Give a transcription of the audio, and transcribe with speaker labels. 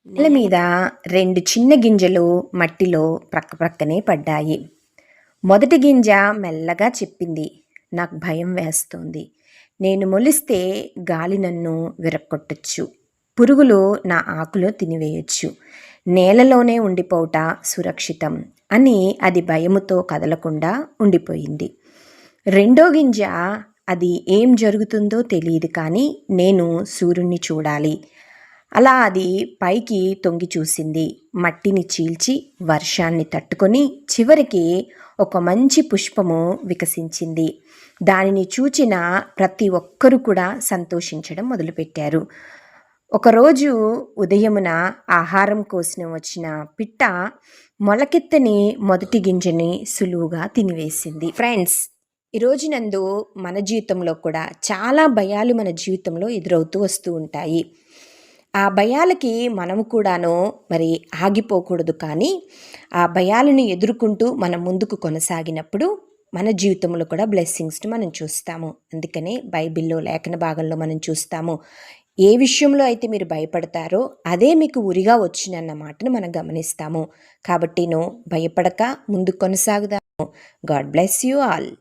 Speaker 1: నేల మీద రెండు చిన్న గింజలు మట్టిలో ప్రక్కనే పడ్డాయి. మొదటి గింజ మెల్లగా చెప్పింది, నాకు భయం వేస్తోంది. నేను మొలిస్తే గాలి నన్ను విరక్కొట్టచ్చు. పురుగులు నా ఆకులో తినివేయచ్చు. నేలలోనే ఉండిపోవట సురక్షితం అని అది భయముతో కదలకుండా ఉండిపోయింది. రెండో గింజ, అది ఏం జరుగుతుందో తెలియదు, కానీ నేను సూర్యుని చూడాలి. అలా అది పైకి తొంగి చూసింది. మట్టిని చీల్చి వర్షాన్ని తట్టుకొని చివరికి ఒక మంచి పుష్పము వికసించింది. దానిని చూచిన ప్రతి ఒక్కరూ కూడా సంతోషించడం మొదలుపెట్టారు. ఒకరోజు ఉదయమున ఆహారం కోసం వచ్చిన పిట్ట మొలకెత్తని మొదటి గింజని సులువుగా తినివేసింది. ఫ్రెండ్స్, ఈరోజు నందు మన జీవితంలో కూడా చాలా భయాలు మన జీవితంలో ఎదురవుతూ వస్తూ ఉంటాయి. ఆ భయాలకి మనము కూడాను మరి ఆగిపోకూడదు, కానీ ఆ భయాలను ఎదుర్కొంటూ మనం ముందుకు కొనసాగినప్పుడు మన జీవితంలో కూడా బ్లెస్సింగ్స్ని మనం చూస్తాము. అందుకనే బైబిల్లో లేఖన భాగంలో మనం చూస్తాము, ఏ విషయంలో అయితే మీరు భయపడతారో అదే మీకు ఉరిగా వచ్చినన్న మాటను మనం గమనిస్తాము. కాబట్టి భయపడక ముందుకు కొనసాగుదాము. God bless you all.